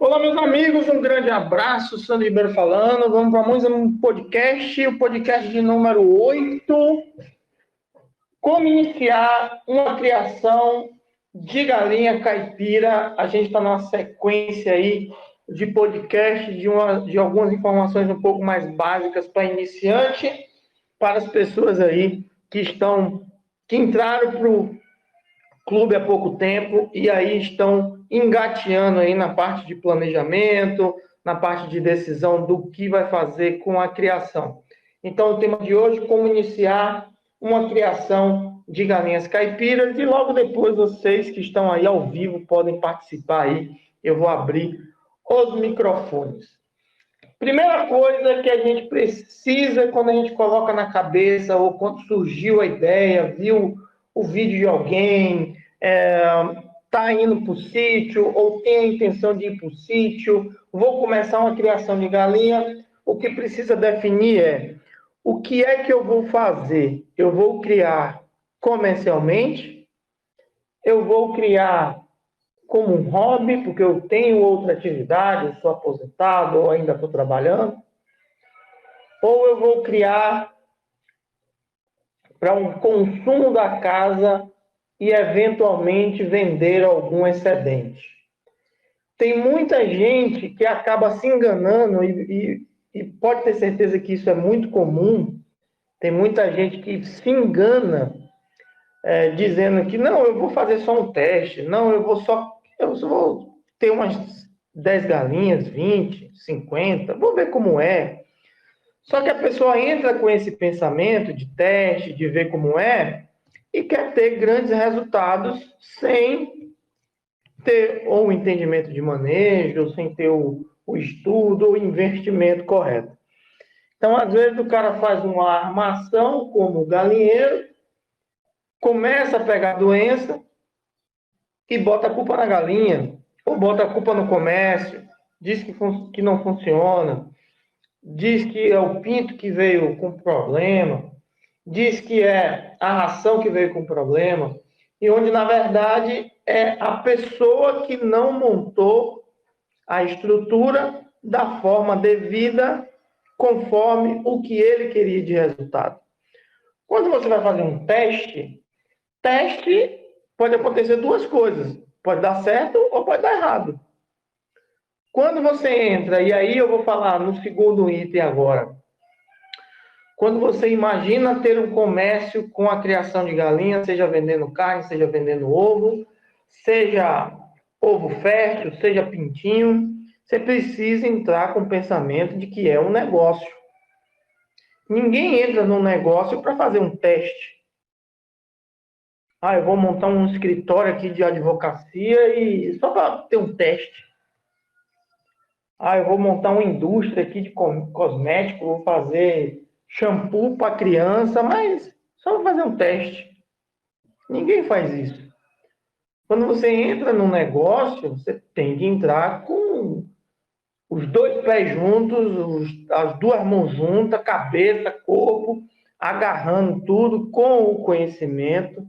Olá, meus amigos, um grande abraço, Sandro Ribeiro falando. Vamos para mais um podcast, o podcast de número 8. Como iniciar uma criação de galinha caipira. A gente está numa sequência aí de podcast, de algumas informações um pouco mais básicas para iniciante, para as pessoas aí que entraram para o clube há pouco tempo e aí estão engateando aí na parte de planejamento, na parte de decisão do que vai fazer com a criação. Então, o tema de hoje é como iniciar uma criação de galinhas caipiras e logo depois vocês que estão aí ao vivo podem participar aí. Eu vou abrir os microfones. Primeira coisa que a gente precisa quando a gente coloca na cabeça ou quando surgiu a ideia, viu o vídeo de alguém, está indo para o sítio ou tem a intenção de ir para o sítio, vou começar uma criação de galinha, o que precisa definir é o que é que eu vou fazer? Eu vou criar comercialmente? Eu vou criar como um hobby, porque eu tenho outra atividade, eu sou aposentado ou ainda estou trabalhando? Ou eu vou criar para um consumo da casa e eventualmente vender algum excedente? Tem muita gente que acaba se enganando e pode ter certeza que isso é muito comum. Tem muita gente que se engana dizendo que não, eu vou fazer só um teste, não, eu só vou ter umas 10 galinhas, 20, 50, vou ver como é. Só que a pessoa entra com esse pensamento de teste, de ver como é, e quer ter grandes resultados sem ter ou o entendimento de manejo, sem ter o estudo ou o investimento correto. Então, às vezes, o cara faz uma armação como galinheiro, começa a pegar doença e bota a culpa na galinha, ou bota a culpa no comércio, diz que não funciona, diz que é o pinto que veio com problema, diz que é a ração que veio com problema, e onde, na verdade, é a pessoa que não montou a estrutura da forma devida, conforme o que ele queria de resultado. Quando você vai fazer um teste pode acontecer duas coisas. Pode dar certo ou pode dar errado. Quando você entra, e aí eu vou falar no segundo item agora, quando você imagina ter um comércio com a criação de galinhas, seja vendendo carne, seja vendendo ovo, seja ovo fértil, seja pintinho, você precisa entrar com o pensamento de que é um negócio. Ninguém entra num negócio para fazer um teste. Eu vou montar um escritório aqui de advocacia e só para ter um teste. Eu vou montar uma indústria aqui de cosmético, vou fazer shampoo para criança, mas só para fazer um teste. Ninguém faz isso. Quando você entra num negócio, você tem que entrar com os dois pés juntos, as duas mãos juntas, cabeça, corpo, agarrando tudo com o conhecimento.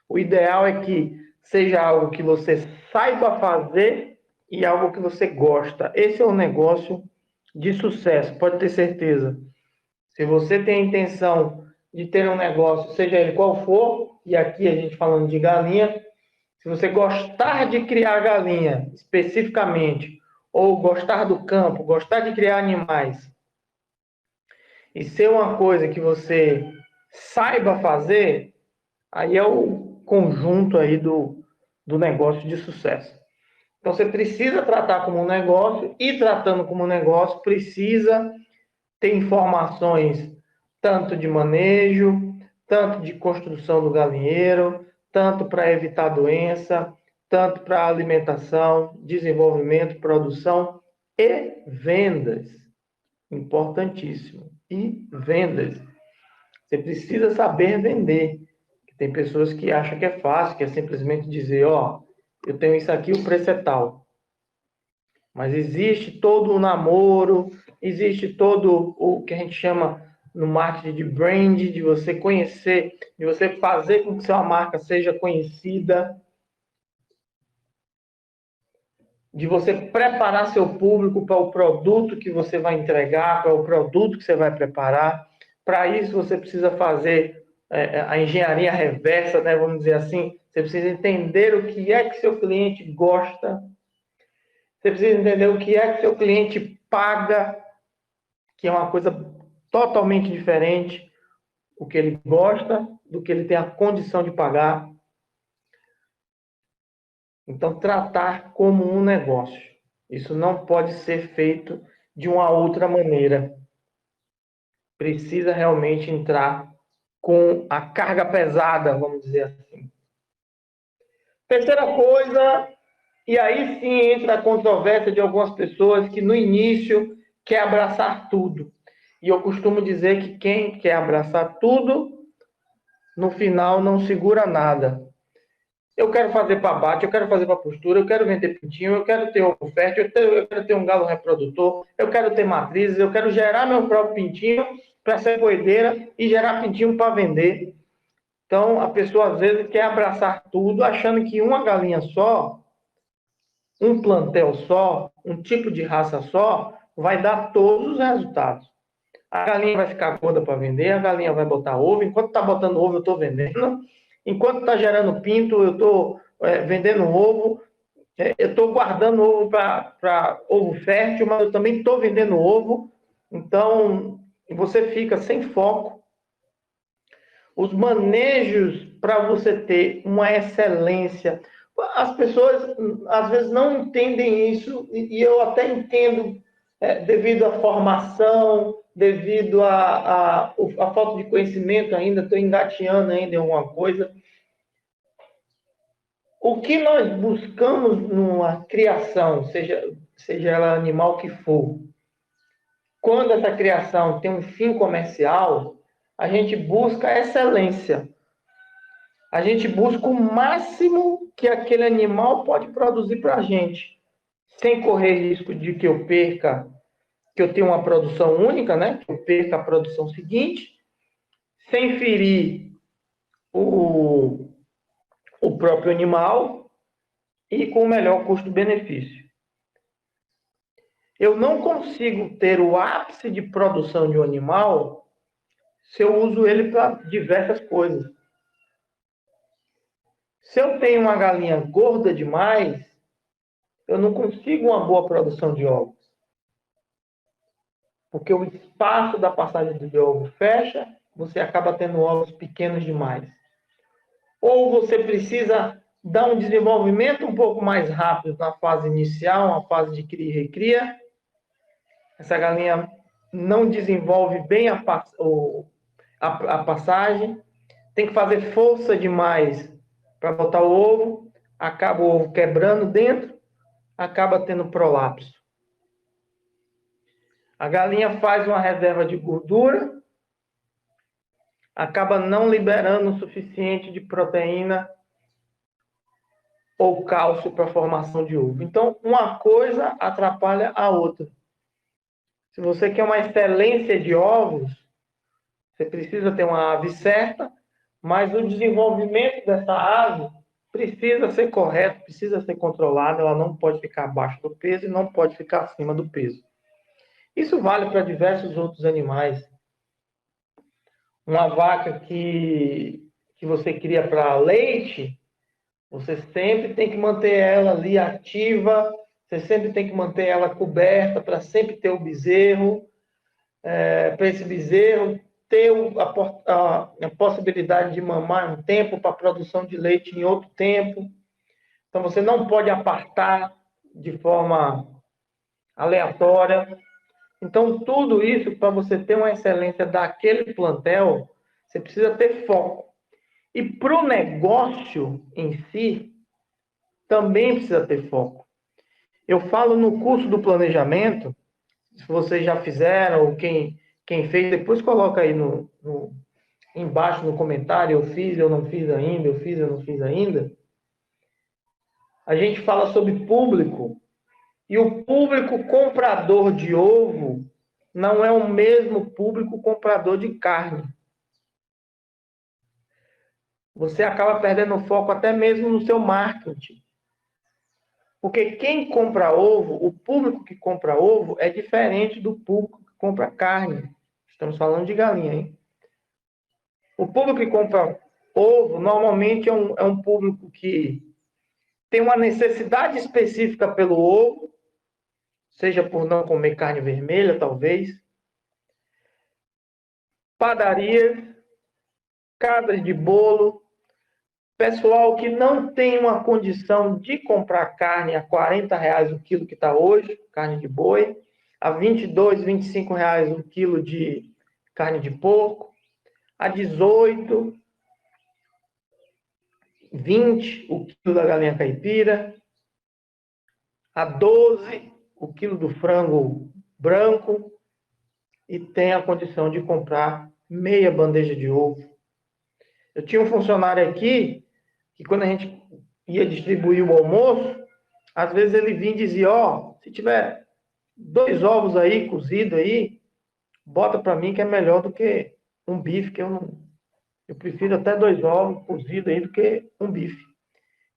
O ideal é que seja algo que você saiba fazer e algo que você gosta. Esse é um negócio de sucesso, pode ter certeza. Se você tem a intenção de ter um negócio, seja ele qual for, e aqui a gente falando de galinha, se você gostar de criar galinha especificamente, ou gostar do campo, gostar de criar animais, e ser uma coisa que você saiba fazer, aí é o conjunto aí do negócio de sucesso. Então, você precisa tratar como um negócio e, tratando como um negócio, precisa ter informações tanto de manejo, tanto de construção do galinheiro, tanto para evitar doença, tanto para alimentação, desenvolvimento, produção e vendas. Importantíssimo. E vendas. Você precisa saber vender. Tem pessoas que acham que é fácil, que é simplesmente dizer, eu tenho isso aqui, o preço é tal. Mas existe todo o namoro, existe todo o que a gente chama no marketing de brand, de você conhecer, de você fazer com que sua marca seja conhecida. de você preparar seu público para o produto que você vai entregar, para o produto que você vai preparar. Para isso, você precisa fazer a engenharia reversa, né? Vamos dizer assim. Você precisa entender o que é que seu cliente gosta. Você precisa entender o que é que seu cliente paga, que é uma coisa totalmente diferente. O que ele gosta do que ele tem a condição de pagar. Então, tratar como um negócio. Isso não pode ser feito de uma outra maneira. Precisa realmente entrar com a carga pesada, vamos dizer assim. Terceira coisa, e aí sim entra a controvérsia de algumas pessoas que no início quer abraçar tudo. E eu costumo dizer que quem quer abraçar tudo, no final não segura nada. Eu quero fazer para abate, eu quero fazer para postura, eu quero vender pintinho, eu quero ter ovo fértil, eu quero ter um galo reprodutor, eu quero ter matrizes, eu quero gerar meu próprio pintinho para ser poedeira e gerar pintinho para vender. Então, a pessoa às vezes quer abraçar tudo, achando que uma galinha só, um plantel só, um tipo de raça só, vai dar todos os resultados. A galinha vai ficar gorda para vender, a galinha vai botar ovo, enquanto está botando ovo, eu estou vendendo. Enquanto está gerando pinto, eu estou vendendo ovo. Eu estou guardando ovo para ovo fértil, mas eu também estou vendendo ovo. Então, você fica sem foco. Os manejos para você ter uma excelência. As pessoas, às vezes, não entendem isso, e eu até entendo, devido à formação, devido à falta de conhecimento ainda, estou engateando ainda em alguma coisa. O que nós buscamos numa criação, seja ela animal que for, quando essa criação tem um fim comercial, a gente busca a excelência. A gente busca o máximo que aquele animal pode produzir para a gente, sem correr risco de que eu perca, que eu tenha uma produção única, né? Que eu perca a produção seguinte, sem ferir o próprio animal e com o melhor custo-benefício. Eu não consigo ter o ápice de produção de um animal se eu uso ele para diversas coisas. Se eu tenho uma galinha gorda demais, eu não consigo uma boa produção de ovos. Porque o espaço da passagem de ovo fecha, você acaba tendo ovos pequenos demais. Ou você precisa dar um desenvolvimento um pouco mais rápido na fase inicial, uma fase de cria e recria. Essa galinha não desenvolve bem a passagem, tem que fazer força demais para botar o ovo, acaba o ovo quebrando dentro, acaba tendo prolapso. A galinha faz uma reserva de gordura, acaba não liberando o suficiente de proteína ou cálcio para a formação de ovo. Então, uma coisa atrapalha a outra. Se você quer uma excelência de ovos, você precisa ter uma ave certa, mas o desenvolvimento dessa ave precisa ser correto, precisa ser controlado, ela não pode ficar abaixo do peso e não pode ficar acima do peso. Isso vale para diversos outros animais. Uma vaca que você cria para leite, você sempre tem que manter ela ali ativa, você sempre tem que manter ela coberta para sempre ter o bezerro, para esse bezerro ter a possibilidade de mamar um tempo para a produção de leite em outro tempo. Então, você não pode apartar de forma aleatória. Então, tudo isso, para você ter uma excelência daquele plantel, você precisa ter foco. E para o negócio em si, também precisa ter foco. Eu falo no curso do planejamento, se vocês já fizeram, ou quem fez, depois coloca aí embaixo no comentário, eu fiz, eu não fiz ainda, eu fiz, eu não fiz ainda. A gente fala sobre público, e o público comprador de ovo não é o mesmo público comprador de carne. Você acaba perdendo foco até mesmo no seu marketing. Porque quem compra ovo, o público que compra ovo é diferente do público que compra carne. Estamos falando de galinha, hein? O público que compra ovo, normalmente é um público que tem uma necessidade específica pelo ovo, seja por não comer carne vermelha, talvez. Padarias, casas de bolo, pessoal que não tem uma condição de comprar carne a R$ 40 o quilo que está hoje, carne de boi, a R$ 22, R$ 25 o quilo de carne de porco, a 18, 20 o quilo da galinha caipira, a 12 o quilo do frango branco, e tem a condição de comprar meia bandeja de ovo. Eu tinha um funcionário aqui que quando a gente ia distribuir o almoço, às vezes ele vinha e dizia, se tiver 2 ovos aí, cozido aí, bota para mim que é melhor do que um bife, que eu prefiro até 2 ovos cozidos aí do que um bife.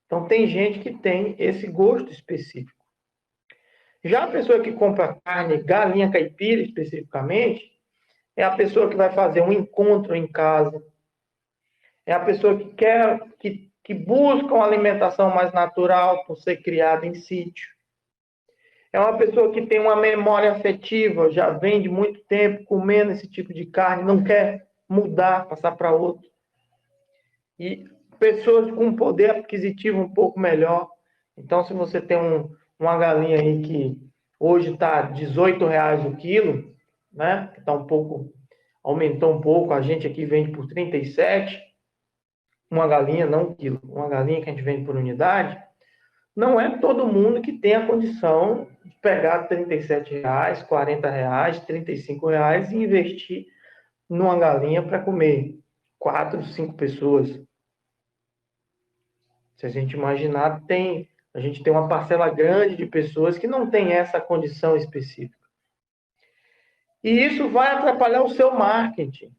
Então tem gente que tem esse gosto específico. Já a pessoa que compra carne, galinha caipira especificamente, é a pessoa que vai fazer um encontro em casa, é a pessoa que busca uma alimentação mais natural por ser criada em sítio. É uma pessoa que tem uma memória afetiva, já vem de muito tempo comendo esse tipo de carne, não quer mudar, passar para outro. E pessoas com um poder aquisitivo um pouco melhor. Então, se você tem uma galinha aí que hoje está R$ 18 o quilo, né? Que tá aumentou um pouco, a gente aqui vende por 37, uma galinha, não um quilo, uma galinha que a gente vende por unidade, não é todo mundo que tem a condição de pegar R$ 37, R$ 40, R$ 35 e investir numa galinha para comer 4, 5 pessoas. Se a gente imaginar, a gente tem uma parcela grande de pessoas que não tem essa condição específica. E isso vai atrapalhar o seu marketing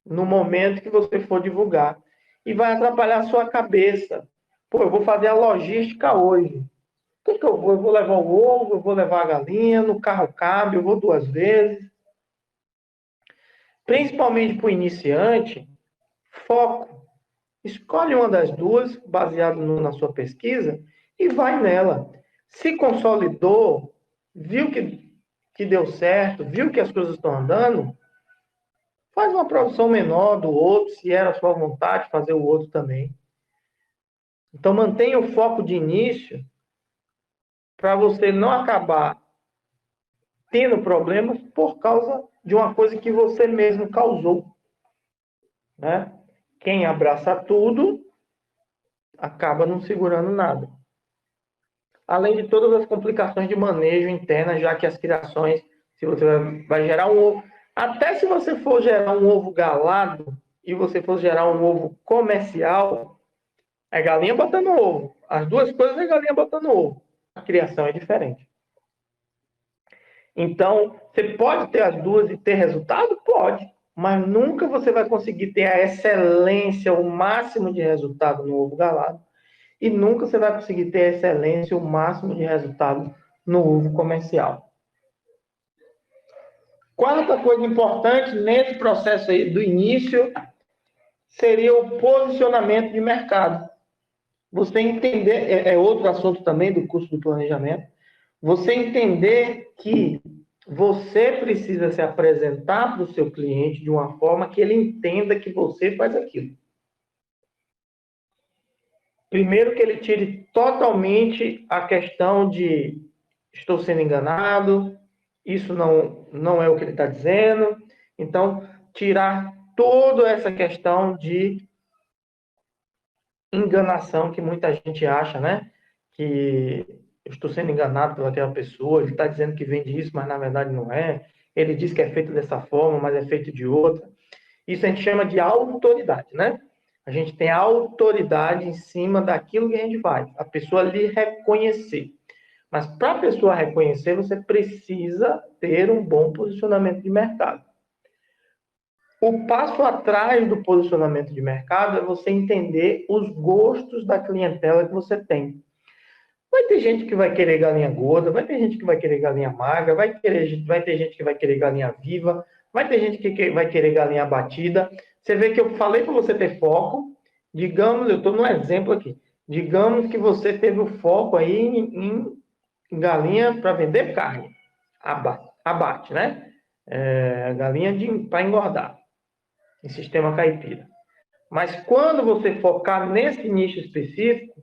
no momento que você for divulgar. E vai atrapalhar a sua cabeça. Eu vou fazer a logística hoje. O que eu vou? Eu vou levar o ovo, eu vou levar a galinha, no carro cabe, eu vou 2 vezes. Principalmente para o iniciante, foco. Escolhe uma das duas, baseado na sua pesquisa, e vai nela. Se consolidou, viu que deu certo, viu que as coisas estão andando, faz uma produção menor do outro, se era a sua vontade, fazer o outro também. Então, mantenha o foco de início para você não acabar tendo problemas por causa de uma coisa que você mesmo causou. Né? Quem abraça tudo acaba não segurando nada. Além de todas as complicações de manejo interna, já que as criações, se você vai gerar um ovo, até se você for gerar um ovo galado e você for gerar um ovo comercial, é galinha botando ovo. As duas coisas é galinha botando ovo. A criação é diferente. Então, você pode ter as duas e ter resultado? Pode. Mas nunca você vai conseguir ter a excelência, o máximo de resultado no ovo galado. E nunca você vai conseguir ter a excelência, o máximo de resultado no ovo comercial. Quarta coisa importante nesse processo aí do início seria o posicionamento de mercado. Você entender, é outro assunto também do curso do planejamento, você entender que você precisa se apresentar para o seu cliente de uma forma que ele entenda que você faz aquilo. Primeiro que ele tire totalmente a questão de estou sendo enganado, isso não é o que ele está dizendo. Então, tirar toda essa questão de enganação que muita gente acha, né? Que eu estou sendo enganado por aquela pessoa, ele está dizendo que vende isso, mas na verdade não é. Ele diz que é feito dessa forma, mas é feito de outra. Isso a gente chama de autoridade, né? A gente tem autoridade em cima daquilo que a gente faz. A pessoa lhe reconhecer. Mas para a pessoa reconhecer, você precisa ter um bom posicionamento de mercado. O passo atrás do posicionamento de mercado é você entender os gostos da clientela que você tem. Vai ter gente que vai querer galinha gorda, vai ter gente que vai querer galinha magra, vai ter gente que vai querer galinha viva, vai ter gente que vai querer galinha abatida. Você vê que eu falei para você ter foco. Digamos, eu estou num exemplo aqui. Digamos que você teve o foco aí em galinha para vender carne. Abate, né? Galinha para engordar, em sistema caipira. Mas quando você focar nesse nicho específico,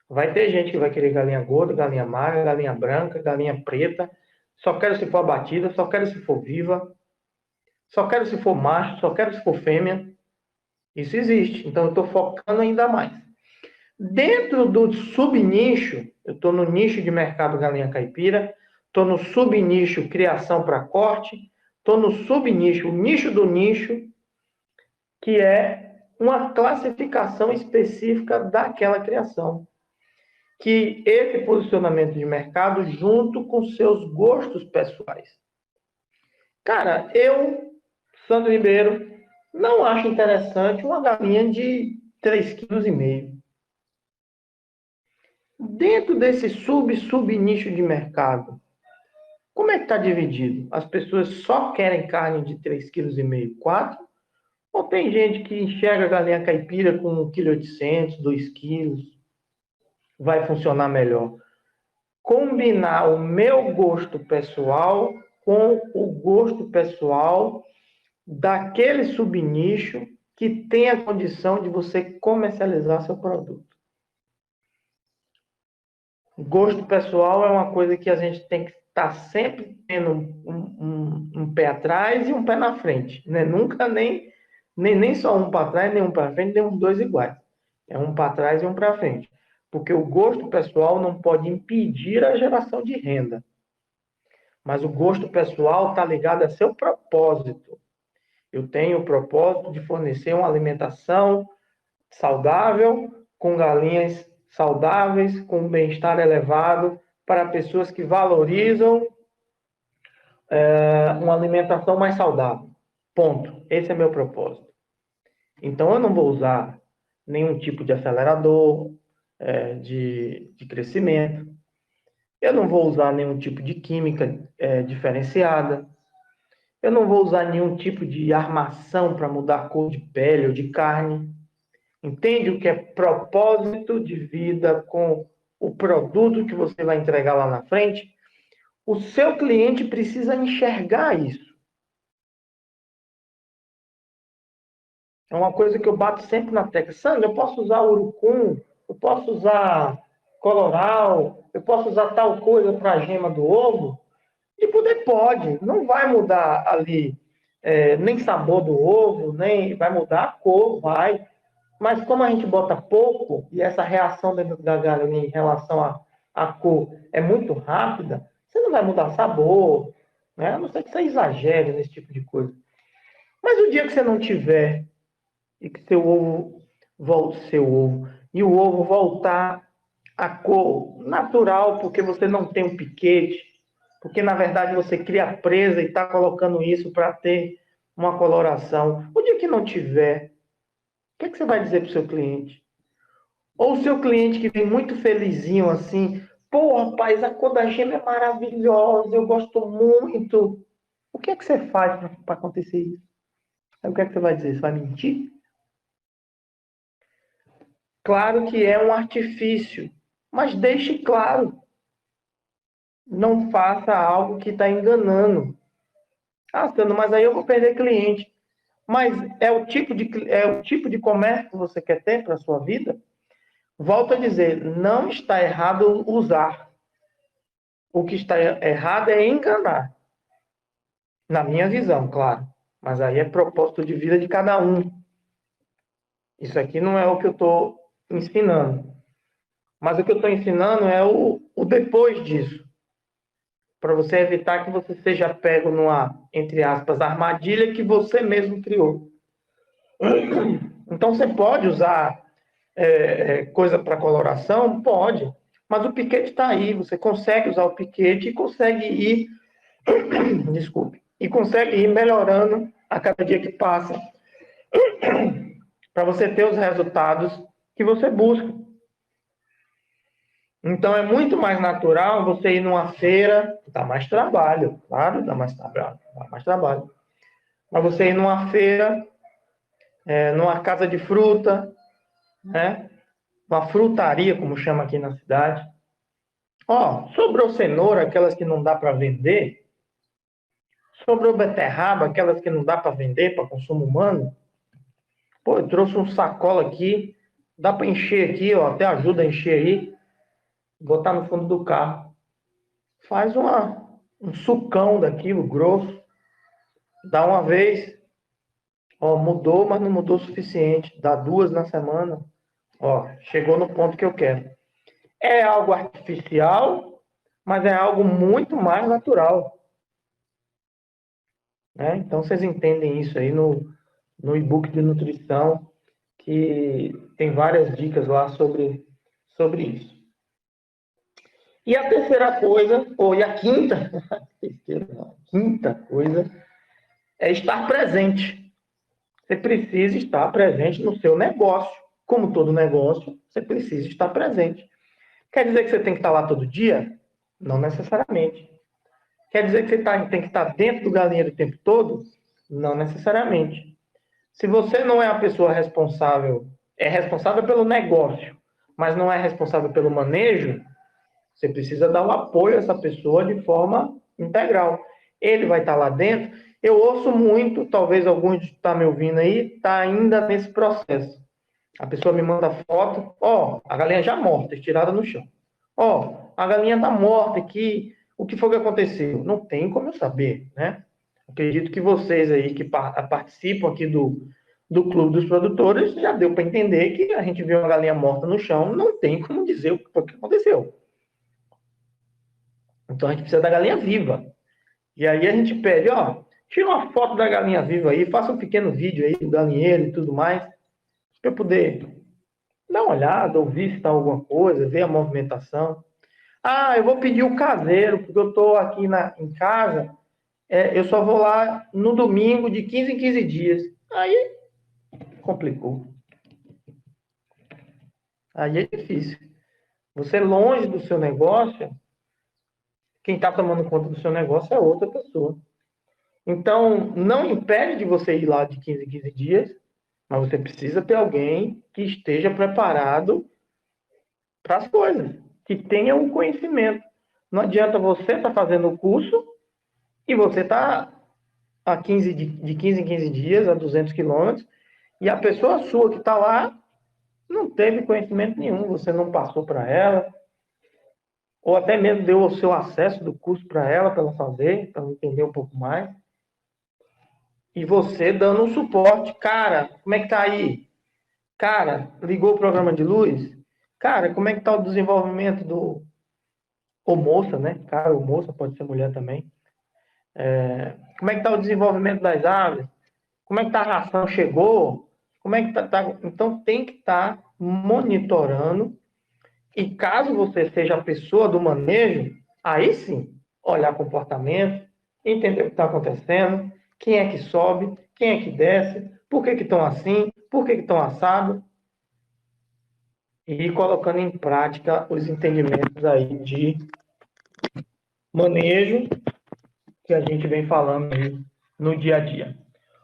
vai ter gente que vai querer galinha gorda, galinha magra, galinha branca, galinha preta. Só quero se for abatida, só quero se for viva, só quero se for macho, só quero se for fêmea. Isso existe. Então eu estou focando ainda mais. Dentro do subnicho, eu estou no nicho de mercado galinha caipira, estou no subnicho criação para corte, estou no subnicho, o nicho do nicho, que é uma classificação específica daquela criação. Que esse posicionamento de mercado junto com seus gostos pessoais. Cara, eu, Sandro Ribeiro, não acho interessante uma galinha de 3,5 kg. Dentro desse sub-nicho de mercado, como é que está dividido? As pessoas só querem carne de 3,5 kg, 4? Ou tem gente que enxerga a galinha caipira com 1,8 kg, 2 kg? Vai funcionar melhor. Combinar o meu gosto pessoal com o gosto pessoal daquele subnicho que tem a condição de você comercializar seu produto. Gosto pessoal é uma coisa que a gente tem que estar sempre tendo um pé atrás e um pé na frente, né? Nunca nem só um para trás, nem um para frente, nem os dois iguais. É um para trás e um para frente. Porque o gosto pessoal não pode impedir a geração de renda. Mas o gosto pessoal está ligado a seu propósito. Eu tenho o propósito de fornecer uma alimentação saudável, com galinhas saudáveis, com um bem-estar elevado, para pessoas que valorizam uma alimentação mais saudável. Ponto. Esse é meu propósito. Então, eu não vou usar nenhum tipo de acelerador de crescimento. Eu não vou usar nenhum tipo de química diferenciada. Eu não vou usar nenhum tipo de armação para mudar a cor de pele ou de carne. Entende o que é propósito de vida com o produto que você vai entregar lá na frente? O seu cliente precisa enxergar isso. É uma coisa que eu bato sempre na tecla. Sandra, eu posso usar urucum, eu posso usar coloral, eu posso usar tal coisa para a gema do ovo? E poder pode. Não vai mudar ali nem sabor do ovo, nem vai mudar a cor, vai. Mas como a gente bota pouco, e essa reação da galinha em relação à cor é muito rápida, você não vai mudar sabor, né? A não ser que você exagere nesse tipo de coisa. Mas o dia que você não tiver, e que seu ovo e o ovo voltar à cor natural, porque você não tem um piquete, porque na verdade você cria presa e está colocando isso para ter uma coloração. O dia que não tiver, o que você vai dizer para o seu cliente? Ou o seu cliente que vem muito felizinho assim, pô, rapaz, a cor da gema é maravilhosa, eu gosto muito. O que é que você faz para acontecer isso? Aí o que é que você vai dizer? Você vai mentir? Claro que é um artifício, mas deixe claro. Não faça algo que está enganando. Ah, Sandro, mas aí eu vou perder cliente. Mas é o tipo de comércio que você quer ter para a sua vida? Volto a dizer, não está errado usar. O que está errado é enganar. Na minha visão, claro. Mas aí é propósito de vida de cada um. Isso aqui não é o que eu estou ensinando. Mas o que eu estou ensinando é o depois disso. Para você evitar que você seja pego numa, entre aspas, armadilha que você mesmo criou. Então, você pode usar coisa para coloração? Pode. Mas o piquete está aí. Você consegue usar o piquete e consegue ir... Desculpe. E consegue ir melhorando a cada dia que passa. Para você ter os resultados que você busca. Então, é muito mais natural você ir numa feira, dá mais trabalho, claro, dá mais trabalho. Mas você ir numa feira, numa casa de fruta, né? Uma frutaria, como chama aqui na cidade. Ó, sobrou cenoura, aquelas que não dá para vender. Sobrou beterraba, aquelas que não dá para vender para consumo humano. Pô, eu trouxe um sacola aqui, dá para encher aqui, ó, até ajuda a encher aí, botar no fundo do carro. Faz um sucão daquilo grosso, dá uma vez, ó, mudou, mas não mudou o suficiente. Dá duas na semana, ó, chegou no ponto que eu quero. É algo artificial, mas é algo muito mais natural, né? Então vocês entendem isso aí no e-book de nutrição, que tem várias dicas lá sobre isso. E a terceira coisa, ou e a quinta, terceira não, quinta coisa, é estar presente. Você precisa estar presente no seu negócio. Como todo negócio, você precisa estar presente. Quer dizer que você tem que estar lá todo dia? Não necessariamente. Quer dizer que você tem que estar dentro do galinheiro o tempo todo? Não necessariamente. Se você não é a pessoa responsável, é responsável pelo negócio, mas não é responsável pelo manejo, você precisa dar o apoio a essa pessoa de forma integral. Ele vai estar lá dentro. Eu ouço muito, talvez alguns que estão me ouvindo aí, está ainda nesse processo. A pessoa me manda foto, ó, a galinha já morta, estirada no chão. Ó, a galinha está morta aqui, o que foi que aconteceu? Não tem como eu saber, né? Acredito que vocês aí que participam aqui do Clube dos Produtores já deu para entender que a gente vê uma galinha morta no chão, não tem como dizer o que foi que aconteceu. Então a gente precisa da galinha viva. E aí a gente pede, ó, tira uma foto da galinha viva aí, faça um pequeno vídeo aí do galinheiro e tudo mais, para eu poder dar uma olhada, ouvir se está alguma coisa, ver a movimentação. Ah, eu vou pedir o caseiro, porque eu estou aqui em casa, eu só vou lá no domingo de 15 em 15 dias. Aí complicou. Aí é difícil. Você longe do seu negócio, quem está tomando conta do seu negócio é outra pessoa. Então, não impede de você ir lá de 15 em 15 dias, mas você precisa ter alguém que esteja preparado para as coisas, que tenha um conhecimento. Não adianta você estar fazendo o curso e você está de 15 em 15 dias, a 200 quilômetros, e a pessoa sua que está lá não teve conhecimento nenhum, você não passou para ela, ou até mesmo deu o seu acesso do curso para ela fazer, para ela entender um pouco mais. E você dando um suporte. Cara, como é que tá aí? Cara, ligou o programa de luz? Cara, como é que tá o desenvolvimento do... Ou moça, né? Cara, ou moça, pode ser mulher também. Como é que tá o desenvolvimento das aves? Como é que tá a ração? Chegou? Como é que tá? Então tem que estar monitorando. E caso você seja a pessoa do manejo, aí sim, olhar comportamento, entender o que está acontecendo, quem é que sobe, quem é que desce, por que estão assim, por que estão assados, e ir colocando em prática os entendimentos aí de manejo que a gente vem falando aí no dia a dia.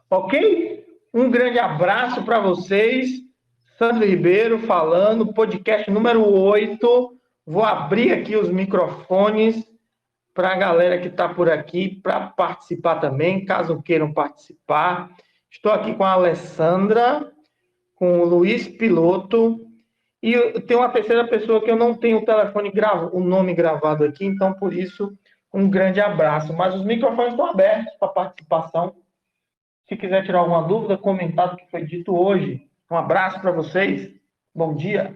Ok? Um grande abraço para vocês. Sandro Ribeiro falando, podcast número 8. Vou abrir aqui os microfones para a galera que está por aqui para participar também, caso queiram participar. Estou aqui com a Alessandra, com o Luiz Piloto, e tem uma terceira pessoa que eu não tenho o nome gravado aqui, então por isso um grande abraço. Mas os microfones estão abertos para participação. Se quiser tirar alguma dúvida, comentar o que foi dito hoje. Um abraço para vocês. Bom dia.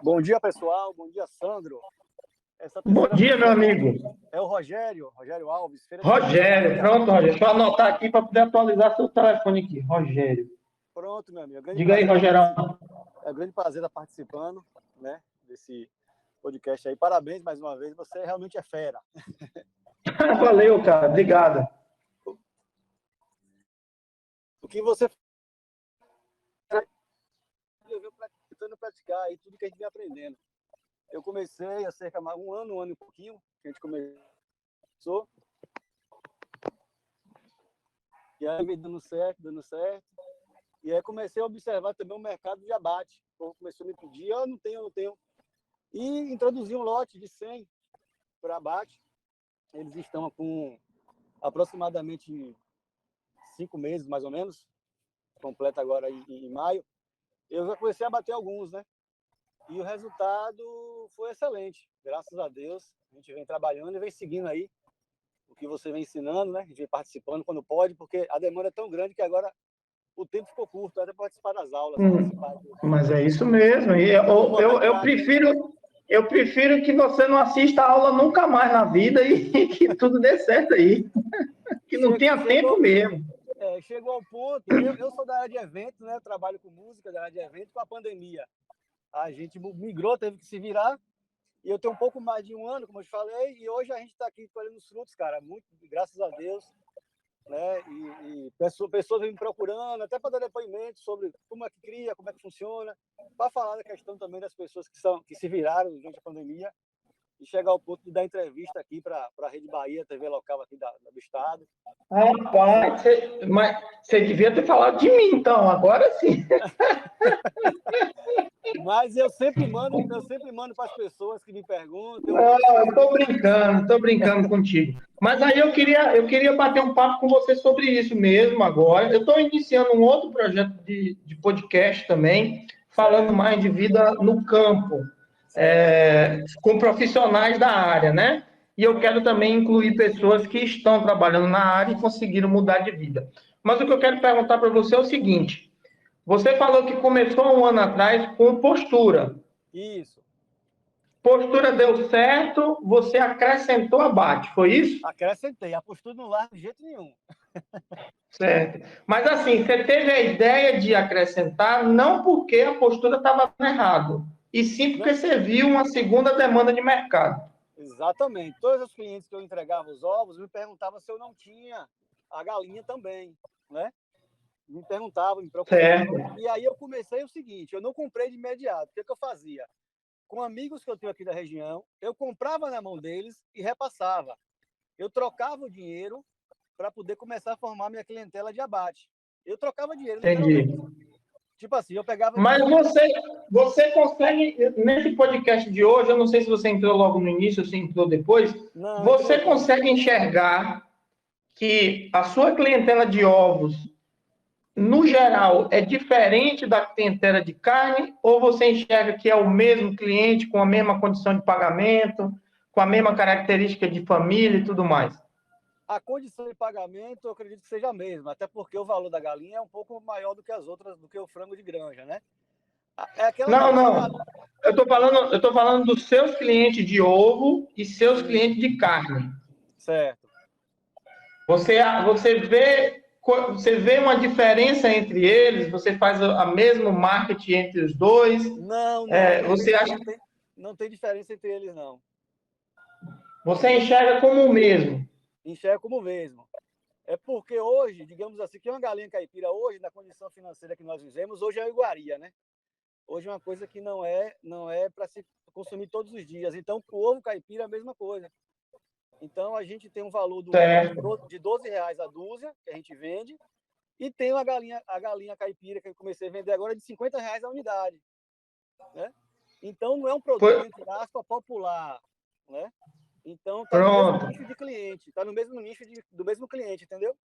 Bom dia, pessoal. Bom dia, Sandro. Bom dia, meu amigo. É o Rogério Alves. Rogério, pronto, Rogério. Deixa eu anotar aqui para poder atualizar seu telefone aqui. Rogério. Pronto, meu amigo. Diga aí, Rogério. É um grande prazer estar participando, né, desse podcast aí. Parabéns mais uma vez. Você realmente é fera. Valeu, cara. Obrigado. O que você tentando praticar aí tudo que a gente vem aprendendo. Eu comecei há cerca de um ano e pouquinho, que a gente começou. E aí vem dando certo. E aí comecei a observar também o mercado de abate. O povo começou a me pedir, eu não tenho. E introduzi um lote de 100 para abate. Eles estão com aproximadamente 5 meses, mais ou menos. Completa agora em maio. Eu já comecei a bater alguns, né? E o resultado foi excelente. Graças a Deus, a gente vem trabalhando e vem seguindo aí o que você vem ensinando, né? A gente vem participando quando pode, porque a demanda é tão grande que agora o tempo ficou curto, até para participar das aulas. Mas é isso mesmo. E eu prefiro que você não assista a aula nunca mais na vida e que tudo dê certo aí. Que não tenha tempo mesmo. Chegou ao ponto, eu sou da área de eventos, né? Eu trabalho com música, da área de eventos, com a pandemia. A gente migrou, teve que se virar. E eu tenho um pouco mais de um ano, como eu te falei, e hoje a gente está aqui colhendo os frutos, cara, muito, graças a Deus, né? E pessoas vêm me procurando, até para dar depoimento sobre como é que cria, como é que funciona, para falar da questão também das pessoas que se viraram durante a pandemia, e chegar ao ponto de dar entrevista aqui para a Rede Bahia, TV local aqui do estado. Rapaz, você devia ter falado de mim, então, agora sim. Mas eu sempre mando para as pessoas que me perguntam. Estou brincando contigo. Mas aí eu queria bater um papo com você sobre isso mesmo agora. Eu estou iniciando um outro projeto de podcast também, falando mais de vida no campo, com profissionais da área, né? E eu quero também incluir pessoas que estão trabalhando na área e conseguiram mudar de vida. Mas o que eu quero perguntar para você é o seguinte: você falou que começou um ano atrás com postura. Isso. Postura deu certo, você acrescentou abate, foi isso? Acrescentei, a postura não larga de jeito nenhum. Certo. Mas assim, você teve a ideia de acrescentar não porque a postura estava errada, e sim porque você viu uma segunda demanda de mercado. Exatamente. Todos os clientes que eu entregava os ovos me perguntavam se eu não tinha a galinha também, né? Me perguntavam, me procuravam. Certo. E aí eu comecei o seguinte, eu não comprei de imediato. O que eu fazia? Com amigos que eu tenho aqui da região, eu comprava na mão deles e repassava. Eu trocava o dinheiro para poder começar a formar minha clientela de abate. Eu trocava dinheiro. Entendi. Tipo assim, eu pegava... Mas você consegue, nesse podcast de hoje, eu não sei se você entrou logo no início ou se entrou depois, não, você consegue enxergar que a sua clientela de ovos, no geral, é diferente da clientela de carne, ou você enxerga que é o mesmo cliente, com a mesma condição de pagamento, com a mesma característica de família e tudo mais? A condição de pagamento, eu acredito que seja a mesma, até porque o valor da galinha é um pouco maior do que as outras, do que o frango de granja, né? Não. Eu estou falando dos seus clientes de ovo e seus clientes de carne. Certo. Você vê uma diferença entre eles? Você faz a mesmo marketing entre os dois? Não. Você acha... não tem diferença entre eles, não. Você enxerga como o mesmo? Enxerga como o mesmo. É porque hoje, digamos assim, que uma galinha caipira hoje, na condição financeira que nós vivemos, hoje é iguaria, né? Hoje é uma coisa que não é para se consumir todos os dias. Então, o ovo caipira é a mesma coisa. Então, a gente tem um valor de R$12 a dúzia, que a gente vende, e tem a galinha caipira, que eu comecei a vender agora, de R$50 a unidade. Né? Então, não é um produto, entre aspas, popular. Né? Então, está no mesmo nicho de cliente, está no mesmo nicho do mesmo cliente, entendeu?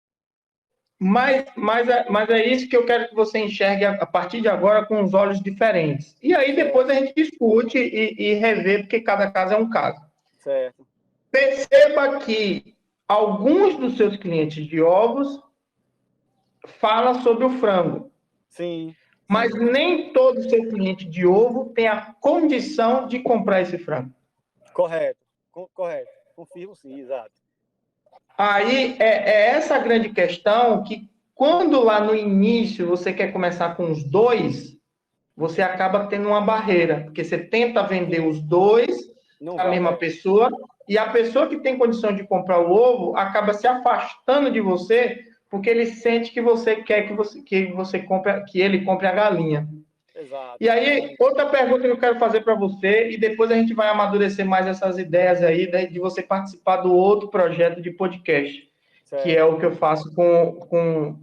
Mas é isso que eu quero que você enxergue a partir de agora com os olhos diferentes. E aí depois a gente discute e revê, porque cada caso é um caso. Certo. Perceba que alguns dos seus clientes de ovos falam sobre o frango. Sim. Mas nem todo seu cliente de ovo tem a condição de comprar esse frango. Correto. Confirmo sim, exato. Aí é essa a grande questão, que quando lá no início você quer começar com os dois, você acaba tendo uma barreira, porque você tenta vender os dois a mesma pessoa, e a pessoa que tem condição de comprar o ovo acaba se afastando de você, porque ele sente que você quer que ele compre a galinha. Exato. E aí, outra pergunta que eu quero fazer para você, e depois a gente vai amadurecer mais essas ideias aí, né, de você participar do outro projeto de podcast, Certo. que é o que eu faço com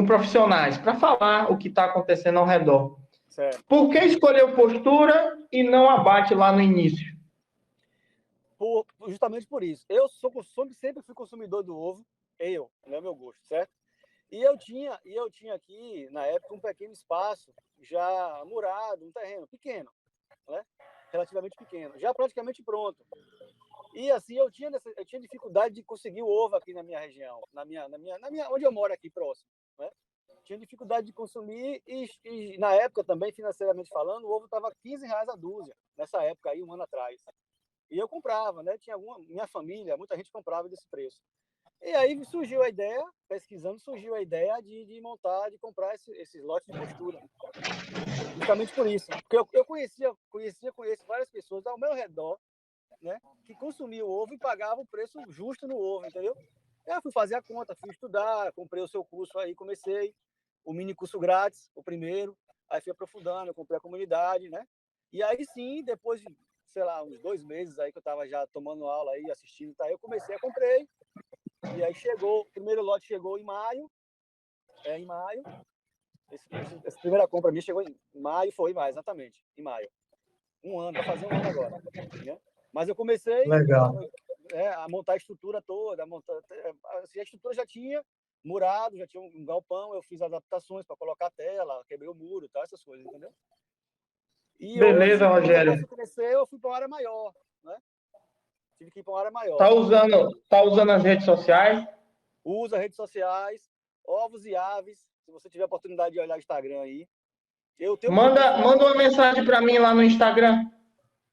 profissionais, para falar o que está acontecendo ao redor. Certo. Por que escolheu postura e não abate lá no início? Justamente por isso. Eu sempre fui consumidor do ovo, não é meu gosto, certo? E eu tinha aqui, na época, um pequeno espaço já murado, um terreno pequeno, né? Relativamente pequeno, já praticamente pronto. E assim, eu tinha dificuldade de conseguir o ovo aqui na minha região, onde eu moro aqui próximo, né? Tinha dificuldade de consumir e na época também, financeiramente falando, o ovo estava R$15 a dúzia, nessa época aí, um ano atrás. E eu comprava, né? Minha família, muita gente comprava desse preço. E aí surgiu a ideia, pesquisando, surgiu a ideia de comprar esses lotes de postura. Justamente por isso. Porque eu conheço várias pessoas ao meu redor, né, que consumiam o ovo e pagavam o preço justo no ovo, entendeu? Eu fui fazer a conta, fui estudar, comprei o seu curso aí, comecei o mini curso grátis, o primeiro, aí fui aprofundando, comprei a comunidade, né? E aí sim, depois de, sei lá, uns 2 meses aí que eu estava já tomando aula aí, assistindo, tá? Eu comprei. E aí o primeiro lote chegou em maio. Essa primeira compra minha chegou em maio, exatamente, em maio. Vai fazer um ano agora, né? Mas eu comecei a montar a estrutura toda, assim, a estrutura já tinha murado, já tinha um galpão, eu fiz adaptações para colocar tela, quebrei o muro, tá, essas coisas, entendeu? E Beleza, hoje, Rogério. o negócio cresceu, eu fui para uma área maior, né? Tive que ir para uma área maior. Tá usando as redes sociais? Usa redes sociais, Ovos e Aves. Se você tiver a oportunidade de olhar o Instagram aí. Manda uma mensagem para mim lá no Instagram.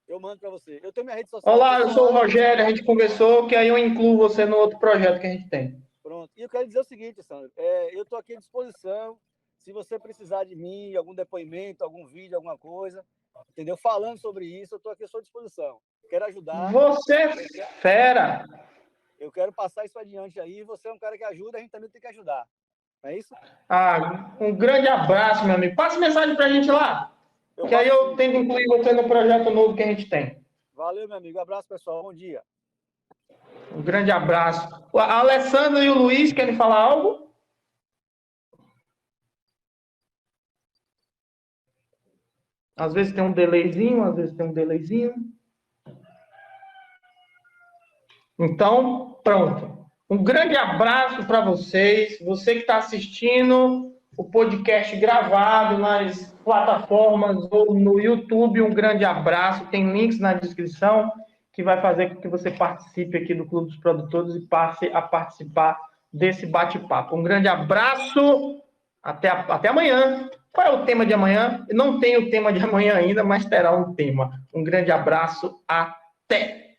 Eu mando para você. Eu tenho minha rede social. Olá, eu sou o Rogério, a gente conversou, que aí eu incluo você no outro projeto que a gente tem. Pronto. E eu quero dizer o seguinte, Sandro. Eu estou aqui à disposição. Se você precisar de mim, algum depoimento, algum vídeo, alguma coisa, entendeu? Falando sobre isso, eu estou aqui à sua disposição. Quero ajudar. Você é fera! Eu quero passar isso adiante aí. Você é um cara que ajuda, a gente também tem que ajudar. Não é isso? Um grande abraço, meu amigo. Passa mensagem pra gente lá. Que aí eu tento incluir você no projeto novo que a gente tem. Valeu, meu amigo. Abraço, pessoal. Bom dia. Um grande abraço. A Alessandra e o Luiz querem falar algo? Às vezes tem um delayzinho. Então, pronto. Um grande abraço para vocês. Você que está assistindo o podcast gravado nas plataformas ou no YouTube, um grande abraço. Tem links na descrição que vai fazer com que você participe aqui do Clube dos Produtores e passe a participar desse bate-papo. Um grande abraço. Até amanhã. Qual é o tema de amanhã? Eu não tenho o tema de amanhã ainda, mas terá um tema. Um grande abraço. Até!